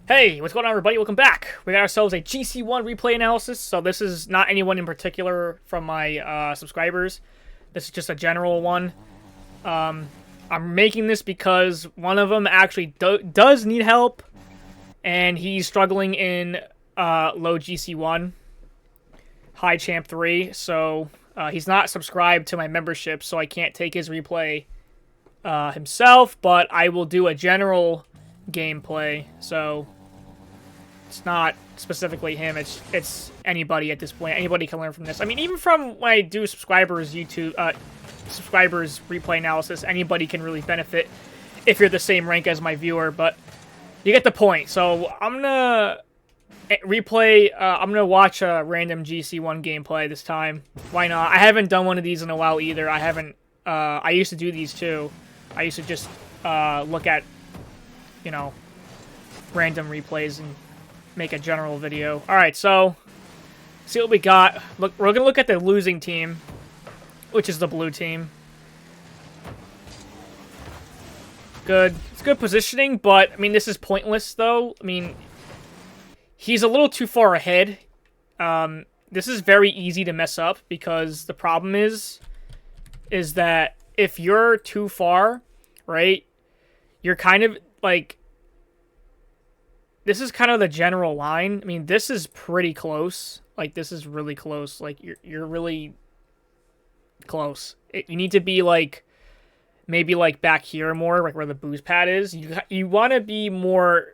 Hey, what's going on, everybody? Welcome back. We got ourselves a GC1 replay analysis. So this is not anyone in particular from my subscribers. This is just a general one. I'm making this because one of them actually does need help, and he's struggling in low GC1, high champ 3. So he's not subscribed to my membership, so I can't take his replay himself. But I will do a general gameplay, so it's not specifically him, it's anybody at this point. Anybody can learn from this. I mean, even from when I do subscribers replay analysis, anybody can really benefit if you're the same rank as my viewer, but you get the point. So I'm gonna I'm gonna watch a random GC1 gameplay this time. Why not? I haven't done one of these in a while either. I used to do these too. I used to just look at, you know, random replays and make a general video. Alright, so see what we got. Look, we're gonna look at the losing team, which is the blue team. Good. It's good positioning, but I mean, this is pointless though. I mean, he's a little too far ahead. This is very easy to mess up because the problem is that if you're too far, right, you're kind of like, this is kind of the general line. I mean, this is pretty close. Like, this is really close. Like, you're really close. You need to be, like, maybe, like, back here more, like where the boost pad is. You want to be more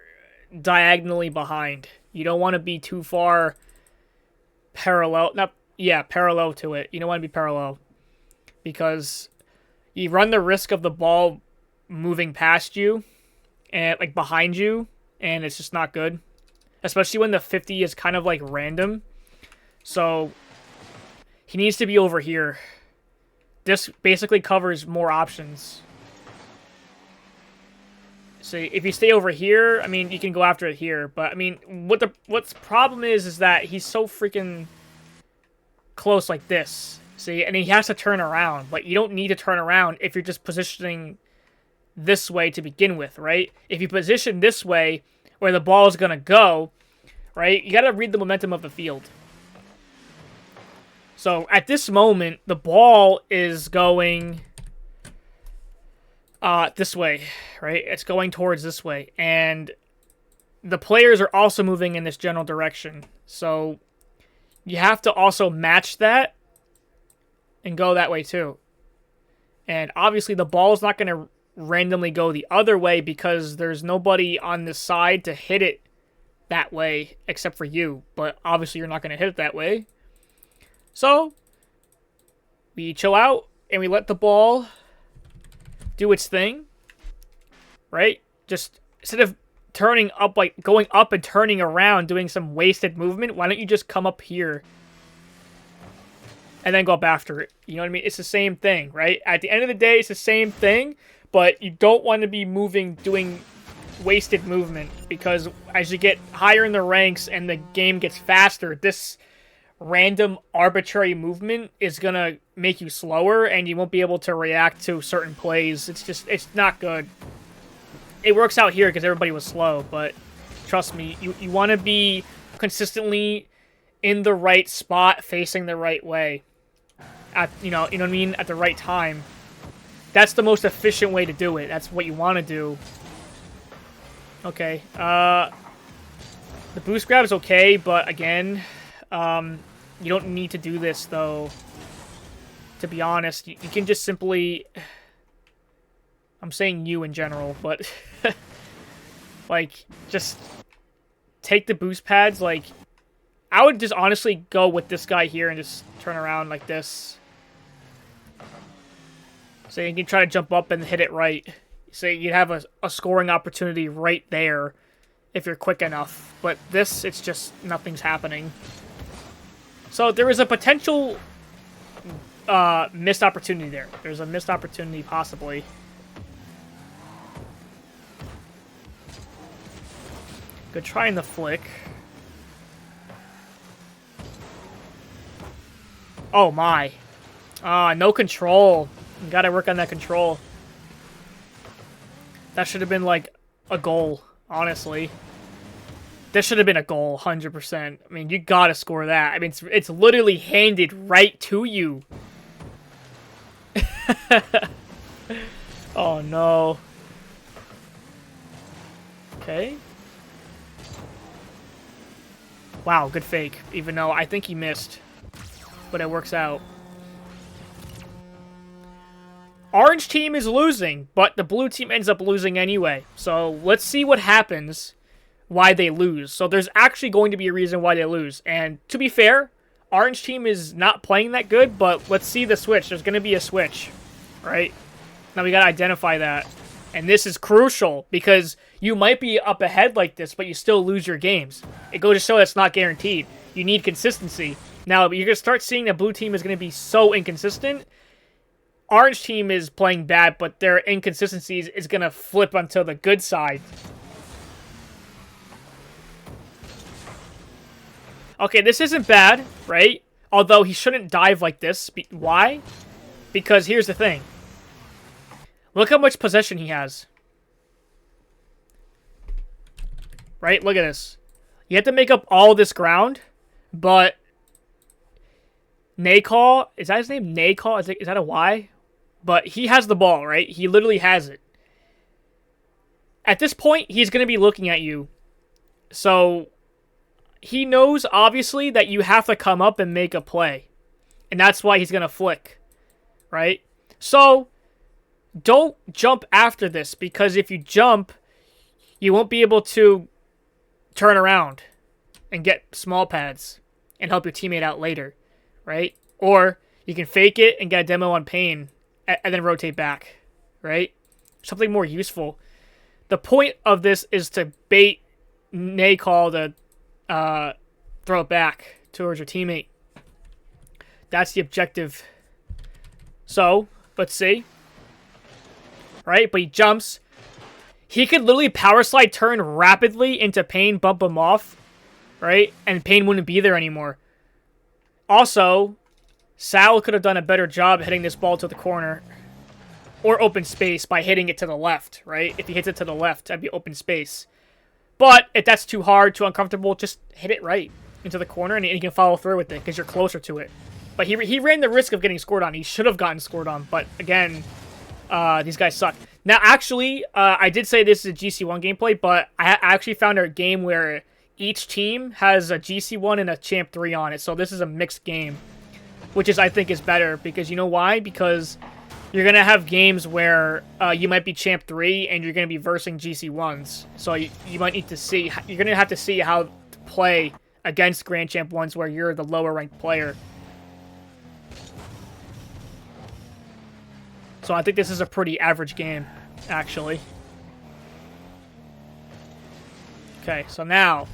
diagonally behind. You don't want to be too far parallel. Parallel to it. You don't want to be parallel. Because you run the risk of the ball moving past you and, like, behind you. And it's just not good. Especially when the 50 is kind of like random. So he needs to be over here. This basically covers more options. So if you stay over here, I mean, you can go after it here. But I mean, what's problem is that he's so freaking close like this. See, and he has to turn around. But you don't need to turn around if you're just positioning this way to begin with, right? If you position this way where the ball is going to go, right, you got to read the momentum of the field. So at this moment, the ball is going this way, right? It's going towards this way. And the players are also moving in this general direction. So you have to also match that and go that way too. And obviously the ball is not going to randomly go the other way because there's nobody on this side to hit it that way except for you. But obviously you're not going to hit it that way. So we chill out and we let the ball do its thing, right? Just instead of turning up, like going up and turning around, doing some wasted movement, why don't you just come up here and then go up after it? You know what I mean? It's the same thing, right? At the end of the day, it's the same thing. But you don't want to be doing wasted movement, because as you get higher in the ranks and the game gets faster, this random arbitrary movement is going to make you slower and you won't be able to react to certain plays. It's not good. It works out here because everybody was slow, but trust me, you want to be consistently in the right spot, facing the right way. You know what I mean? At the right time. That's the most efficient way to do it. That's what you want to do. Okay. The boost grab is okay, but again, you don't need to do this, though. To be honest, you can just simply... I'm saying you in general, but... like, just take the boost pads. Like, I would just honestly go with this guy here and just turn around like this. So you can try to jump up and hit it right. So you have a scoring opportunity right there if you're quick enough. But this, it's just nothing's happening. So there is a potential missed opportunity there. There's a missed opportunity possibly. Good try in the flick. Oh my. No control. You gotta work on that control. That should have been like a goal, honestly. This should have been a goal, 100%. I mean, you gotta score that. I mean, it's literally handed right to you. Oh, no. Okay. Wow, good fake. Even though I think he missed. But it works out. Orange team is losing, but the blue team ends up losing anyway. So let's see what happens, why they lose. So there's actually going to be a reason why they lose. And to be fair, orange team is not playing that good, but let's see the switch. There's going to be a switch, right? Now we got to identify that. And this is crucial because you might be up ahead like this, but you still lose your games. It goes to show that's not guaranteed. You need consistency. Now, you're going to start seeing that blue team is going to be so inconsistent. Orange team is playing bad, but their inconsistencies is going to flip onto the good side. Okay, this isn't bad, right? Although he shouldn't dive like this. Why? Because here's the thing. Look how much possession he has. Right? Look at this. You have to make up all this ground, but Nakal, is that his name? Nakal? Is that a Y? But he has the ball, right? He literally has it. At this point, he's going to be looking at you. So he knows, obviously, that you have to come up and make a play. And that's why he's going to flick, right? So don't jump after this, because if you jump, you won't be able to turn around and get small pads and help your teammate out later, right? Or you can fake it and get a demo on Pain and then rotate back, right? Something more useful. The point of this is to bait Nakal to throw it back towards your teammate. That's the objective. So, let's see. Right? But he jumps. He could literally power slide turn rapidly into Pain, bump him off. Right? And Pain wouldn't be there anymore. Also, Sal could have done a better job hitting this ball to the corner. Or open space by hitting it to the left, right? If he hits it to the left, that'd be open space. But if that's too hard, too uncomfortable, just hit it right into the corner and you can follow through with it because you're closer to it. But he ran the risk of getting scored on. He should have gotten scored on. But again, these guys suck. Now, actually, I did say this is a GC1 gameplay, but I actually found a game where each team has a GC1 and a Champ 3 on it. So this is a mixed game, which I think is better because you know why? Because you're going to have games where you might be Champ 3 and you're going to be versing GC1s. So you might need to see, you're going to have to see how to play against Grand Champ 1s where you're the lower ranked player. So I think this is a pretty average game, actually. Okay, so now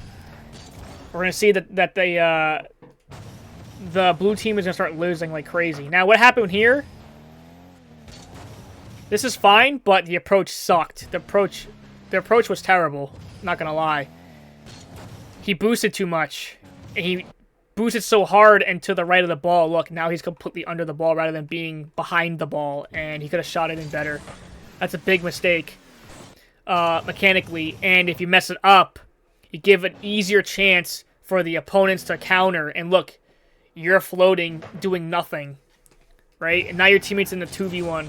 we're going to see that the blue team is going to start losing like crazy. Now, what happened here? This is fine, but the approach sucked. The approach was terrible. Not gonna lie. He boosted too much. And he boosted so hard and to the right of the ball. Look, now he's completely under the ball rather than being behind the ball. And he could have shot it in better. That's a big mistake. Mechanically. And if you mess it up, you give an easier chance for the opponents to counter. And look, you're floating, doing nothing. Right? And now your teammate's in the 2v1.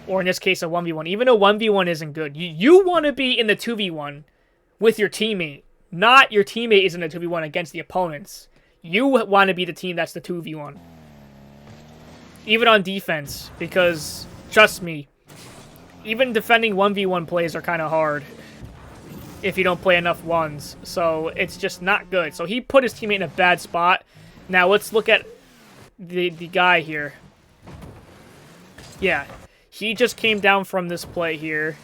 Or in this case, a 1v1. Even a 1v1 isn't good. You want to be in the 2v1 with your teammate. Not your teammate is in the 2v1 against the opponents. You want to be the team that's the 2v1. Even on defense. Because, trust me, even defending 1v1 plays are kind of hard. If you don't play enough ones. So, it's just not good. So, he put his teammate in a bad spot. Now, let's look at the guy here. Yeah. He just came down from this play here.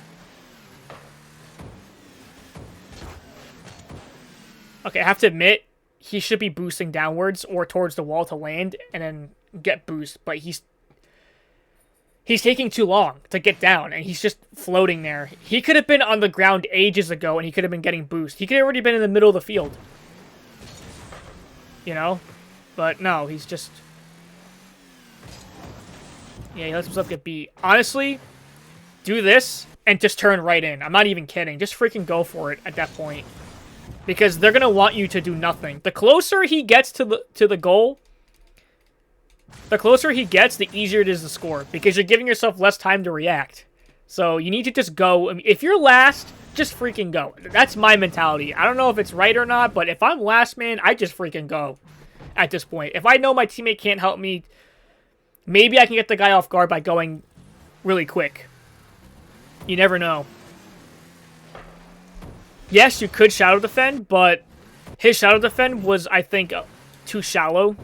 Okay, I have to admit, he should be boosting downwards or towards the wall to land and then get boost. But he's taking too long to get down, and he's just floating there. He could have been on the ground ages ago, and he could have been getting boost. He could have already been in the middle of the field. You know? But no, he's just... Yeah, he lets himself get beat. Honestly, do this and just turn right in. I'm not even kidding. Just freaking go for it at that point. because they're gonna want you to do nothing. The closer he gets to the goal, the closer he gets, the easier it is to score, because you're giving yourself less time to react. So you need to just go. I mean, if you're last, just freaking go. That's my mentality. I don't know if it's right or not, but if I'm last man, I just freaking go at this point. If I know my teammate can't help me, maybe I can get the guy off guard by going really quick. You never know. Yes, you could shadow defend, but his shadow defend was, I think, too shallow.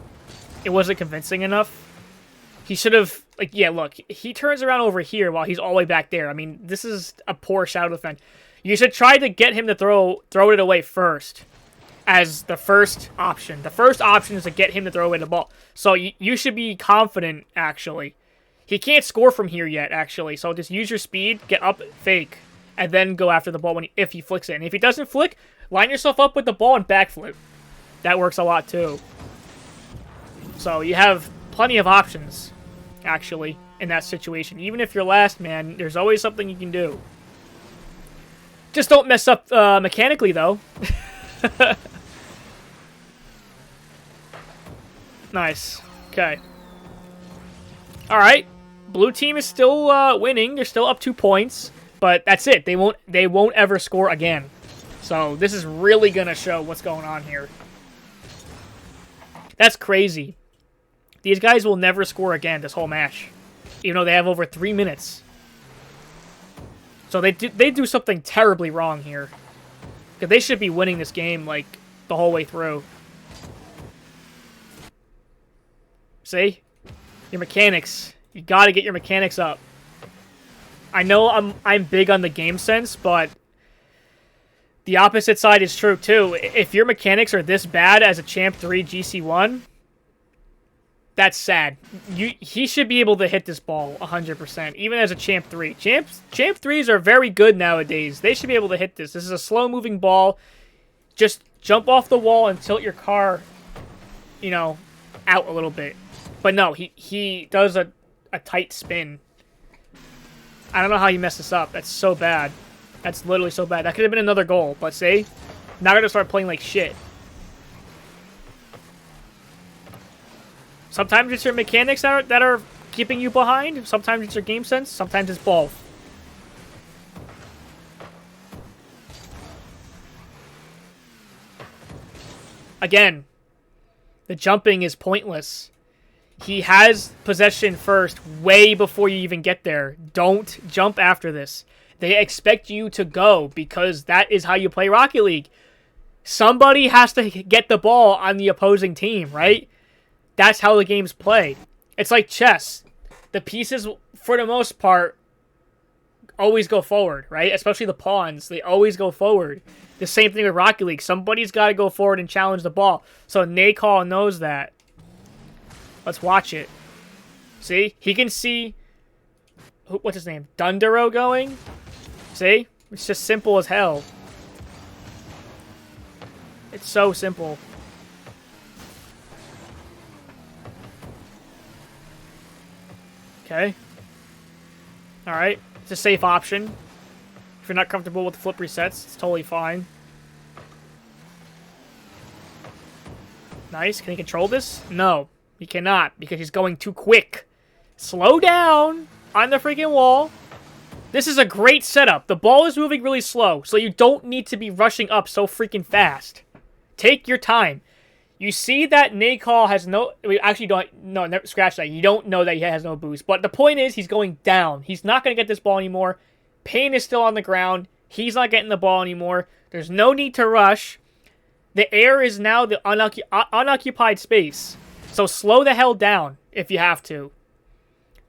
It wasn't convincing enough. He should have, like, yeah, look, he turns around over here while he's all the way back there. I mean, this is a poor shadow defend. You should try to get him to throw it away first as the first option. The first option is to get him to throw away the ball. So you should be confident, actually. He can't score from here yet, actually. So just use your speed, get up, fake, and then go after the ball if he flicks it. And if he doesn't flick, line yourself up with the ball and backflip. That works a lot, too. So you have plenty of options, actually, in that situation. Even if you're last man, there's always something you can do. Just don't mess up mechanically, though. Nice. Okay. Alright. Blue team is still winning. They're still up 2 points. But that's it. They won't ever score again. So this is really going to show what's going on here. That's crazy. These guys will never score again this whole match. Even though they have over 3 minutes. So they do something terribly wrong here. Because they should be winning this game, like, the whole way through. See? Your mechanics. You gotta get your mechanics up. I know I'm big on the game sense, but the opposite side is true, too. If your mechanics are this bad as a Champ 3 GC1... that's sad. He should be able to hit this ball 100%, even as a Champ 3. Champ 3s are very good nowadays. They should be able to hit this. This is a slow-moving ball. Just jump off the wall and tilt your car, you know, out a little bit. But no, he does a tight spin. I don't know how you messed this up. That's so bad. That's literally so bad. That could have been another goal, but see? Now we're going to start playing like shit. Sometimes it's your mechanics that are keeping you behind. Sometimes it's your game sense. Sometimes it's both. Again, the jumping is pointless. He has possession first way before you even get there. Don't jump after this. They expect you to go because that is how you play Rocket League. Somebody has to get the ball on the opposing team, right? That's how the game's played. It's like chess. The pieces, for the most part, always go forward, right? Especially the pawns. They always go forward. The same thing with Rocket League. Somebody's got to go forward and challenge the ball. So Nakal knows that. Let's watch it. See? He can see... what's his name? Dundero going? See? It's just simple as hell. It's so simple. Okay. Alright. It's a safe option. If you're not comfortable with the flip resets, it's totally fine. Nice. Can he control this? No. He cannot, because he's going too quick. Slow down on the freaking wall. This is a great setup. The ball is moving really slow, so you don't need to be rushing up so freaking fast. Take your time. You see that Nakal has no... we actually don't... no, never, scratch that. You don't know that he has no boost. But the point is, he's going down. He's not going to get this ball anymore. Payne is still on the ground. He's not getting the ball anymore. There's no need to rush. The air is now the unoccupied space. So slow the hell down if you have to.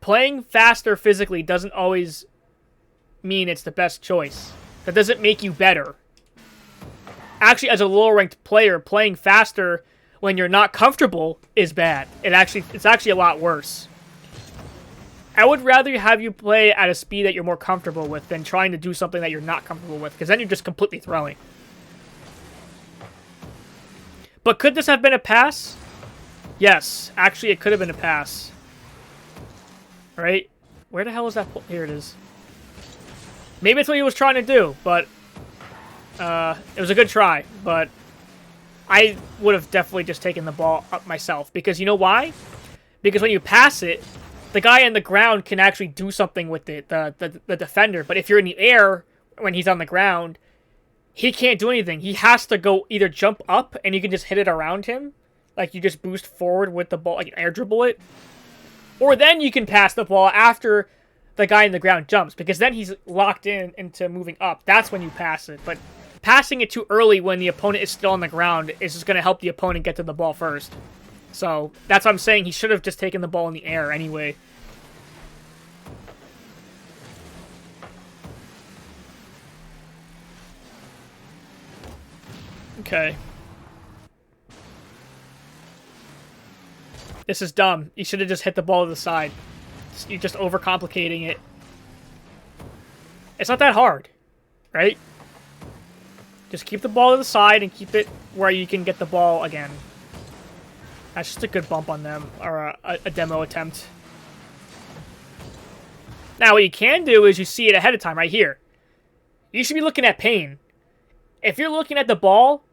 Playing faster physically doesn't always mean it's the best choice. That doesn't make you better. Actually, as a lower-ranked player, playing faster when you're not comfortable is bad. It's actually a lot worse. I would rather have you play at a speed that you're more comfortable with than trying to do something that you're not comfortable with, because then you're just completely throwing. But could this have been a pass? Yes, actually it could have been a pass. Right? Where the hell is that? Here it is. Maybe it's what he was trying to do, but It was a good try, but I would have definitely just taken the ball up myself. Because you know why? Because when you pass it, the guy on the ground can actually do something with it, the defender. But if you're in the air when he's on the ground, he can't do anything. He has to go either jump up and you can just hit it around him. Like you just boost forward with the ball, like air dribble it. Or then you can pass the ball after the guy in the ground jumps. Because then he's locked in into moving up. That's when you pass it. But passing it too early when the opponent is still on the ground is just going to help the opponent get to the ball first. So, that's what I'm saying. He should have just taken the ball in the air anyway. Okay. This is dumb. You should have just hit the ball to the side. You're just overcomplicating it. It's not that hard, right? Just keep the ball to the side and keep it where you can get the ball again. That's just a good bump on them, or a demo attempt. Now, what you can do is you see it ahead of time right here. You should be looking at Payne. If you're looking at the ball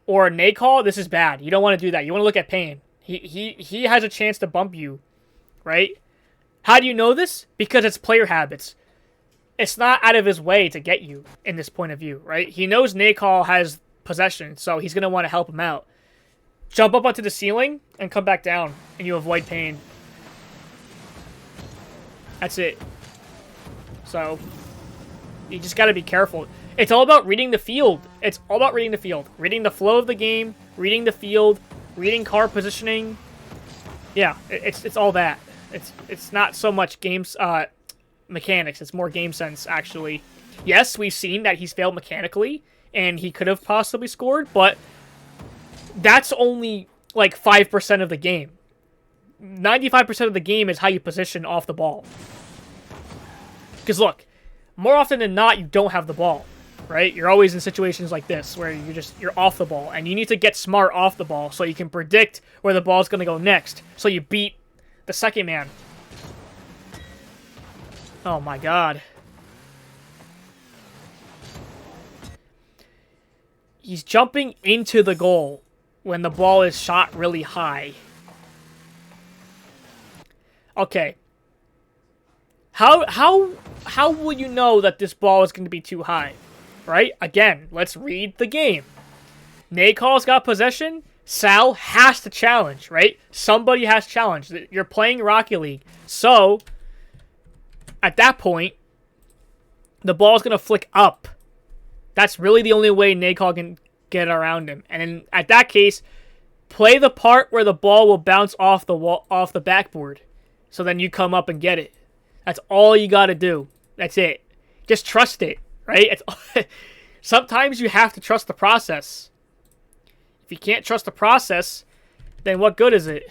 or a nay call, this is bad. You don't want to do that. You want to look at Payne. He has a chance to bump you, right? How do you know this? Because it's player habits. It's not out of his way to get you in this point of view, right? He knows nay call has possession, so he's going to want to help him out. Jump up onto the ceiling and come back down, and you avoid Payne. That's it. So, you just got to be careful. It's all about reading the field. It's all about reading the field. Reading the flow of the game, reading the field, reading car positioning. Yeah, it's all that. It's not so much games mechanics. It's more game sense, actually. Yes, we've seen that he's failed mechanically, and he could have possibly scored, but that's only like 5% of the game. 95% of the game is how you position off the ball. Because look, more often than not, you don't have the ball, right? You're always in situations like this where you're off the ball, and you need to get smart off the ball so you can predict where the ball's going to go next, so you beat the second man. Oh my god. He's jumping into the goal when the ball is shot really high. Okay. How will you know that this ball is going to be too high? Right? Again, let's read the game. Naykal's got possession. Sal has to challenge, right? Somebody has to challenge. You're playing Rocket League. So, at that point, the ball's going to flick up. That's really the only way Naykal can get around him. And in that case, play the part where the ball will bounce off the wall, off the backboard. So then you come up and get it. That's all you got to do. That's it. Just trust it, right? Sometimes you have to trust the process. If you can't trust the process, then what good is it?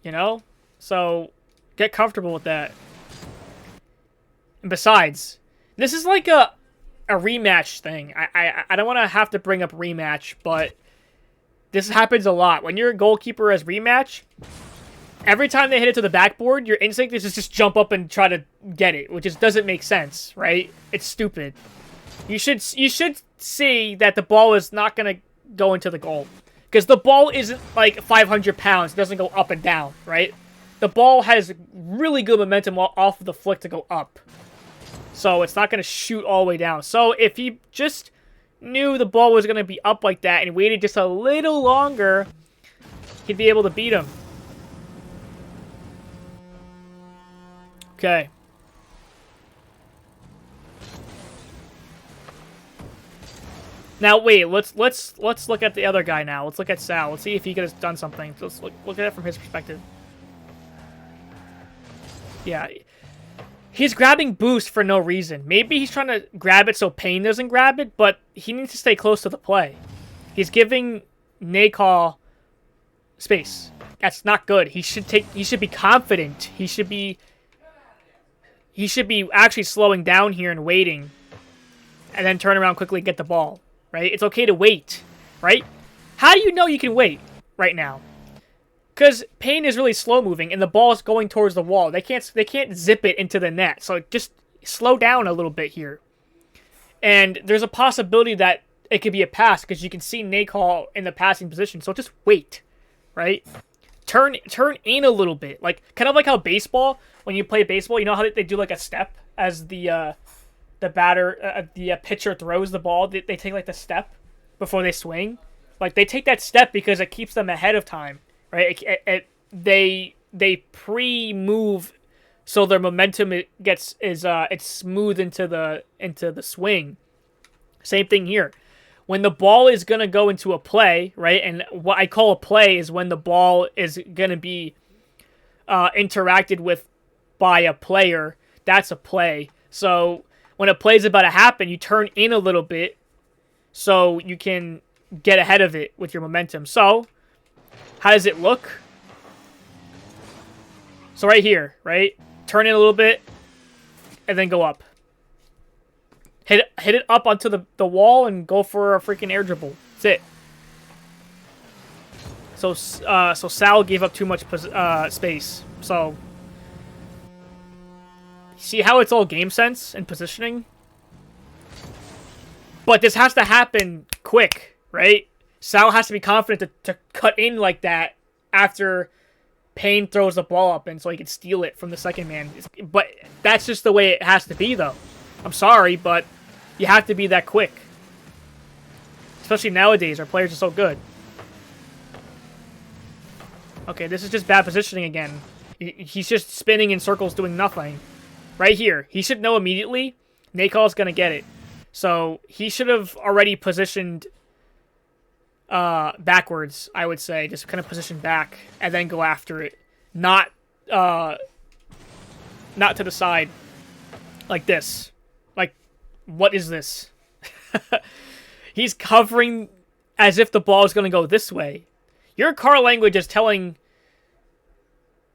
You know? So, get comfortable with that. And besides, this is like a rematch thing. I don't want to have to bring up rematch, but this happens a lot. When you're a goalkeeper as rematch, every time they hit it to the backboard, your instinct is to just jump up and try to get it, which just doesn't make sense, right? It's stupid. You should see that the ball is not going to go into the goal. Because the ball isn't like 500 pounds. It doesn't go up and down, right? The ball has really good momentum off of the flick to go up. So it's not going to shoot all the way down. So if he just knew the ball was going to be up like that and waited just a little longer, he'd be able to beat him. Okay. Now wait, let's look at the other guy now. Let's look at Sal. Let's see if he could have done something. Let's look at it from his perspective. Yeah. He's grabbing boost for no reason. Maybe he's trying to grab it so Payne doesn't grab it, but he needs to stay close to the play. He's giving Naykal space. That's not good. He should be confident. He should be actually slowing down here and waiting, and then turn around quickly and get the ball, right? It's okay to wait, right? How do you know you can wait right now? Because Payne is really slow moving, and the ball is going towards the wall. They can't zip it into the net, so just slow down a little bit here. And there's a possibility that it could be a pass because you can see Nakal in the passing position. So just wait, right? Turn in a little bit, like kind of like how baseball, when you play baseball, you know how they do like a step as the pitcher throws the ball. They take like the step before they swing. Like they take that step because it keeps them ahead of time, right? They pre-move so their momentum it's smooth into the swing. Same thing here. When the ball is going to go into a play, right? And what I call a play is when the ball is going to be interacted with by a player. That's a play. So when a play is about to happen, you turn in a little bit so you can get ahead of it with your momentum. So how does it look? So right here, right? Turn in a little bit and then go up. Hit it up onto the wall and go for a freaking air dribble. That's it. So Sal gave up too much space. So see how it's all game sense and positioning? But this has to happen quick, right? Sal has to be confident to cut in like that after Payne throws the ball up and so he can steal it from the second man. But that's just the way it has to be, though. I'm sorry, but you have to be that quick. Especially nowadays, our players are so good. Okay, this is just bad positioning again. He's just spinning in circles doing nothing. Right here. He should know immediately Nakal's going to get it. So he should have already positioned backwards, I would say. Just kind of position back and then go after it. Not to the side. Like this. Like, what is this? He's covering as if the ball is going to go this way. Your car language is telling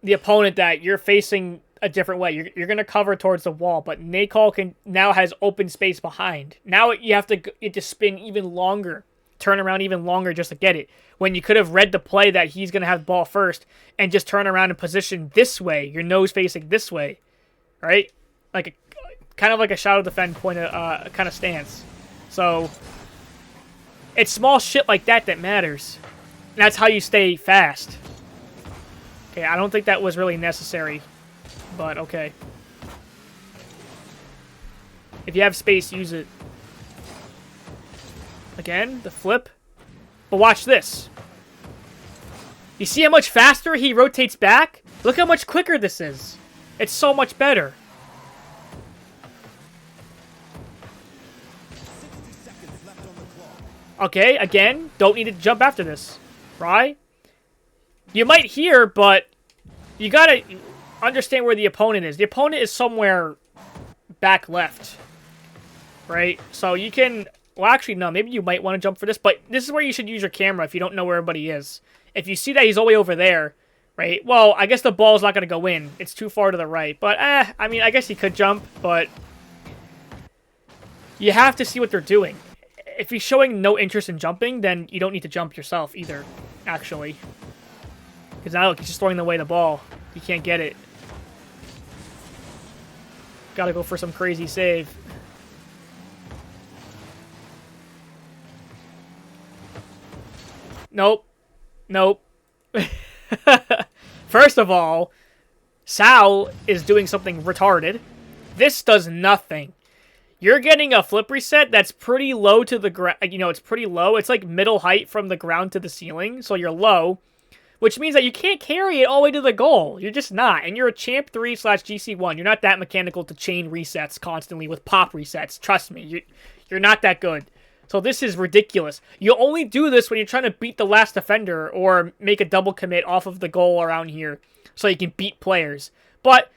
the opponent that you're facing a different way. You're going to cover towards the wall, but Nakal now has open space behind. Now you have to spin even longer, turn around even longer just to get it. When you could have read the play that he's going to have the ball first and just turn around and position this way, your nose facing this way, right? Like kind of like a shadow defend point of kind of stance. So it's small shit like that that matters. And that's how you stay fast. Okay, I don't think that was really necessary, but okay. If you have space, use it. Again, the flip. But watch this. You see how much faster he rotates back? Look how much quicker this is. It's so much better. Okay, again, don't need to jump after this. Right? You might hear, but you gotta understand where the opponent is. The opponent is somewhere back left. Right? So you can... Well, actually, no. Maybe you might want to jump for this, but this is where you should use your camera if you don't know where everybody is. If you see that he's all the way over there, right? Well, I guess the ball's not going to go in. It's too far to the right. But, I mean, I guess he could jump, but you have to see what they're doing. If he's showing no interest in jumping, then you don't need to jump yourself either, actually. Because now, look, he's just throwing away the ball. You can't get it. Gotta go for some crazy save. Nope. Nope. First of all, Sal is doing something retarded. This does nothing. You're getting a flip reset that's pretty low to the ground. You know, it's pretty low. It's like middle height from the ground to the ceiling. So you're low, which means that you can't carry it all the way to the goal. You're just not. And you're a Champ 3/GC1. You're not that mechanical to chain resets constantly with pop resets. Trust me. You're not that good. So this is ridiculous. You only do this when you're trying to beat the last defender or make a double commit off of the goal around here so you can beat players. But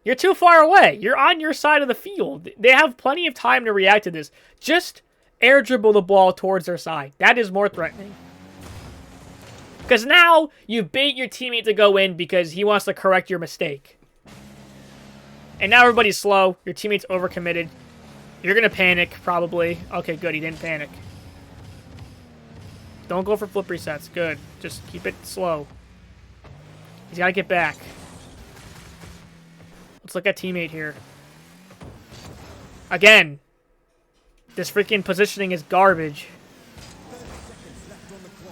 you're too far away. You're on your side of the field. They have plenty of time to react to this. Just air dribble the ball towards their side. That is more threatening. Because now you bait your teammate to go in because he wants to correct your mistake. And now everybody's slow. Your teammate's overcommitted. You're going to panic, probably. Okay, good. He didn't panic. Don't go for flip resets. Good. Just keep it slow. He's got to get back. Let's look at teammate here. Again. This freaking positioning is garbage.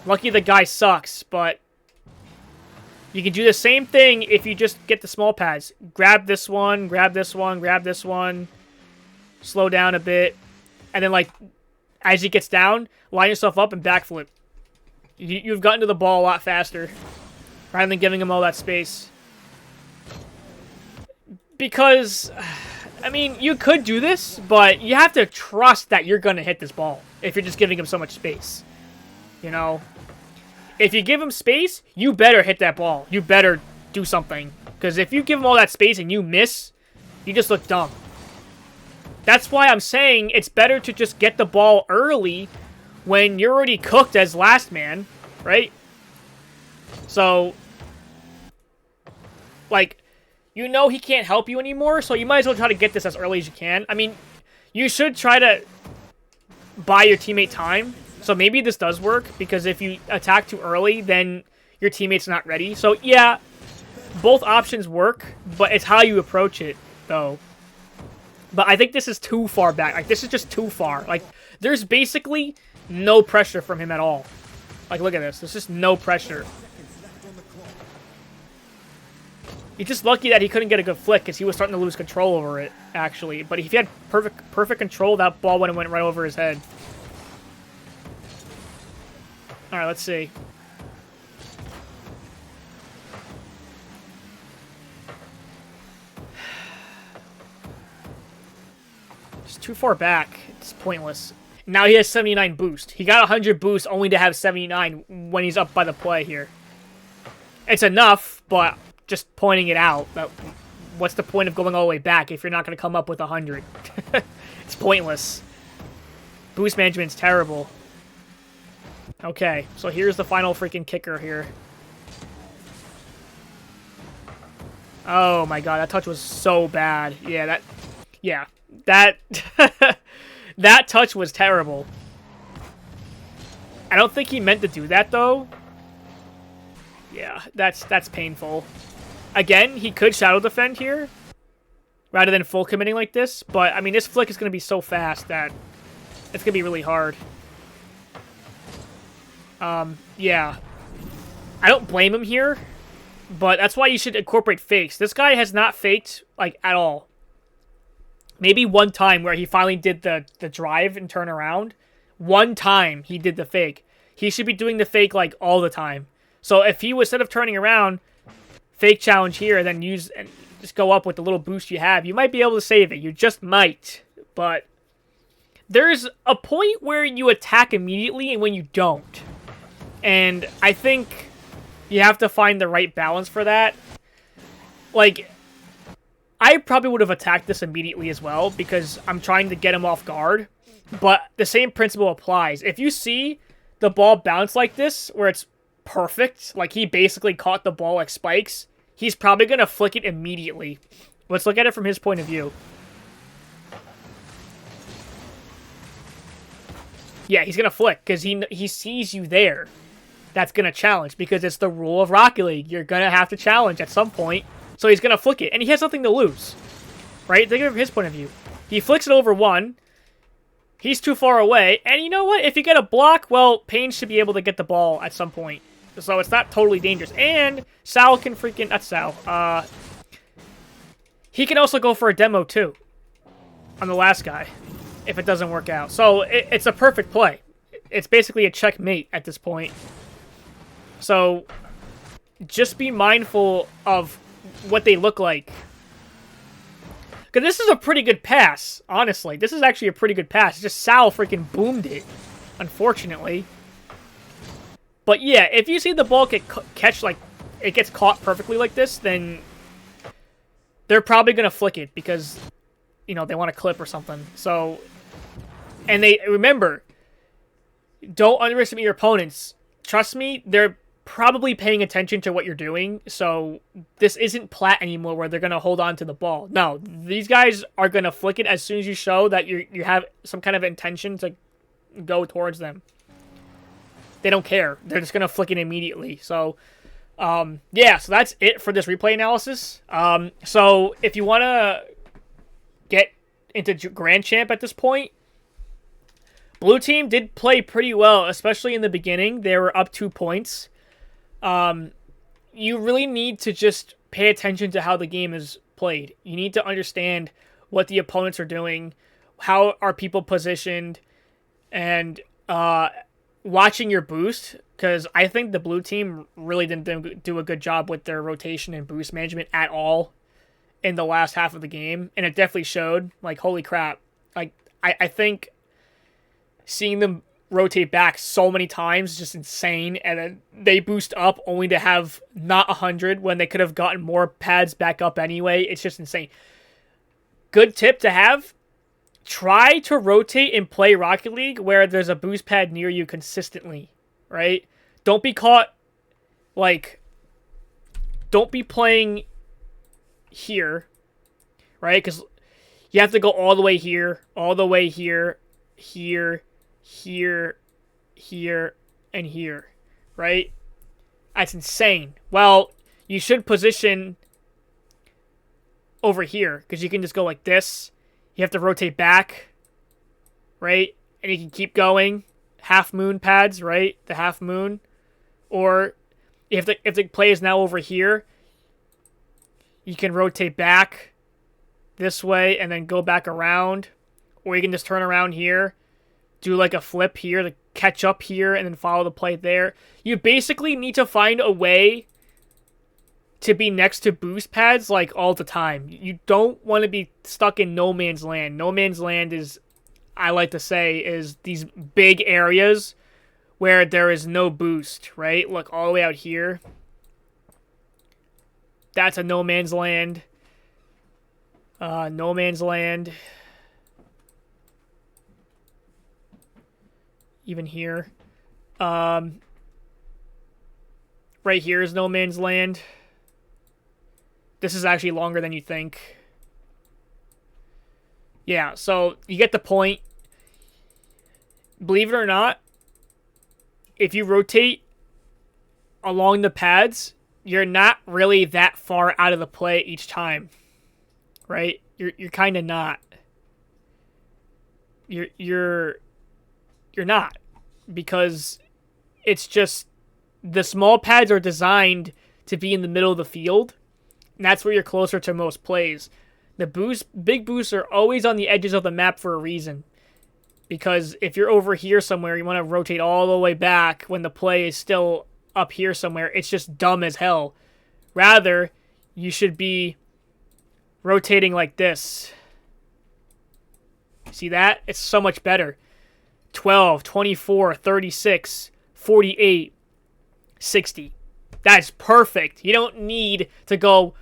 Lucky the guy sucks, but you can do the same thing if you just get the small pads. Grab this one, grab this one, grab this one. Slow down a bit. And then, like, as he gets down, line yourself up and backflip. You've gotten to the ball a lot faster. Rather than giving him all that space. Because, I mean, you could do this, but you have to trust that you're going to hit this ball. If you're just giving him so much space. You know? If you give him space, you better hit that ball. You better do something. Because if you give him all that space and you miss, you just look dumb. That's why I'm saying it's better to just get the ball early when you're already cooked as last man, right? So, like, you know he can't help you anymore, so you might as well try to get this as early as you can. I mean, you should try to buy your teammate time. So maybe this does work, because if you attack too early, then your teammate's not ready. So, yeah, both options work, but it's how you approach it, though. But I think this is too far back. Like, this is just too far. Like, there's basically no pressure from him at all. Like, look at this. There's just no pressure. He's just lucky that he couldn't get a good flick, because he was starting to lose control over it, actually. But if he had perfect control, that ball went right over his head. Alright, let's see. Too far back. It's pointless. Now he has 79 boost. He got 100 boost only to have 79 when he's up by the play here. It's enough, but just pointing it out. What's the point of going all the way back if you're not going to come up with 100? It's pointless. Boost management's terrible. Okay, so here's the final freaking kicker here. Oh my god, that touch was so bad. Yeah, that that touch was terrible. I don't think he meant to do that, though. Yeah, that's painful. Again, he could shadow defend here rather than full committing like this, but I mean, this flick is going to be so fast that it's going to be really hard. Yeah. I don't blame him here, but that's why you should incorporate fakes. This guy has not faked, like, at all. Maybe one time where he finally did the drive and turn around. One time he did the fake. He should be doing the fake, like, all the time. So if he was, instead of turning around, fake challenge here, then use and just go up with the little boost you have, you might be able to save it. You just might. But there's a point where you attack immediately and when you don't. And I think you have to find the right balance for that. Like, I probably would have attacked this immediately as well because I'm trying to get him off guard. But the same principle applies. If you see the ball bounce like this, where it's perfect, like he basically caught the ball like spikes, he's probably going to flick it immediately. Let's look at it from his point of view. Yeah, he's going to flick because he sees you there. That's going to challenge because it's the rule of Rocket League. You're going to have to challenge at some point. So he's going to flick it. And he has nothing to lose. Right? Think of it from his point of view. He flicks it over one. He's too far away. And you know what? If you get a block, well, Payne should be able to get the ball at some point. So it's not totally dangerous. And Sal can freaking... That's Sal. He can also go for a demo, too. On the last guy. If it doesn't work out. So it's a perfect play. It's basically a checkmate at this point. So just be mindful of what they look like. Because this is a pretty good pass, honestly. This is actually a pretty good pass. Just Sal freaking boomed it, unfortunately. But yeah, if you see the ball catch, like, it gets caught perfectly like this, then they're probably going to flick it because, you know, they want a clip or something. So, and remember, don't underestimate your opponents. Trust me, they're probably paying attention to what you're doing, so this isn't Plat anymore where they're going to hold on to the ball. No, these guys are going to flick it as soon as you show that you have some kind of intention to go towards them. They don't care. They're just going to flick it immediately. So, yeah, so that's it for this replay analysis. So if you want to get into Grand Champ at this point, Blue team did play pretty well, especially in the beginning. They were up 2 points. You really need to just pay attention to how the game is played. You need to understand what the opponents are doing, how are people positioned, and watching your boost, because I think the blue team really didn't do a good job with their rotation and boost management at all in the last half of the game, and it definitely showed. Like, holy crap. Like, I think seeing them rotate back so many times is just insane, and then they boost up only to have not 100 when they could have gotten more pads back up anyway. It's just insane. Good tip to have: try to rotate and play Rocket League where there's a boost pad near you consistently, right? Don't be caught, like, don't be playing here, right? Because you have to go all the way here, here, and here, right? That's insane. Well, you should position over here, because you can just go like this. You have to rotate back, right? And you can keep going. Half moon pads, right? The half moon. Or if the play is now over here, you can rotate back this way and then go back around. Or you can just turn around here, do like a flip here to catch up here, and then follow the play there. You basically need to find a way to be next to boost pads like all the time. You don't want to be stuck in no man's land. No man's land is, I like to say, is these big areas where there is no boost, right? Look, all the way out here. That's a no man's land. No man's land. Even here. Right here is no man's land. This is actually longer than you think. Yeah, so you get the point. Believe it or not, if you rotate along the pads, you're not really that far out of the play each time, right? You're kind of not. You're not, because it's just the small pads are designed to be in the middle of the field, and that's where you're closer to most plays. The big boosts are always on the edges of the map for a reason. Because if you're over here somewhere, you want to rotate all the way back when the play is still up here somewhere. It's just dumb as hell. Rather, you should be rotating like this. See that? It's so much better. 12, 24, 36, 48, 60. That's perfect. You don't need to go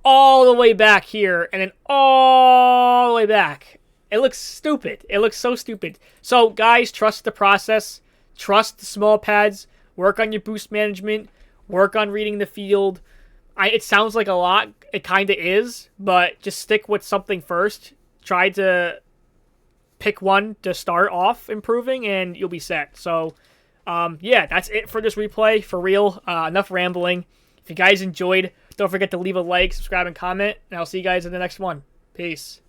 all the way back here and then all the way back. It looks stupid. It looks so stupid. So, guys, trust the process. Trust the small pads. Work on your boost management. Work on reading the field. It sounds like a lot. It kind of is. But just stick with something first. Try to pick one to start off improving, and you'll be set. So, yeah, that's it for this replay. For real. Enough rambling. If you guys enjoyed, don't forget to leave a like, subscribe, and comment. And I'll see you guys in the next one. Peace.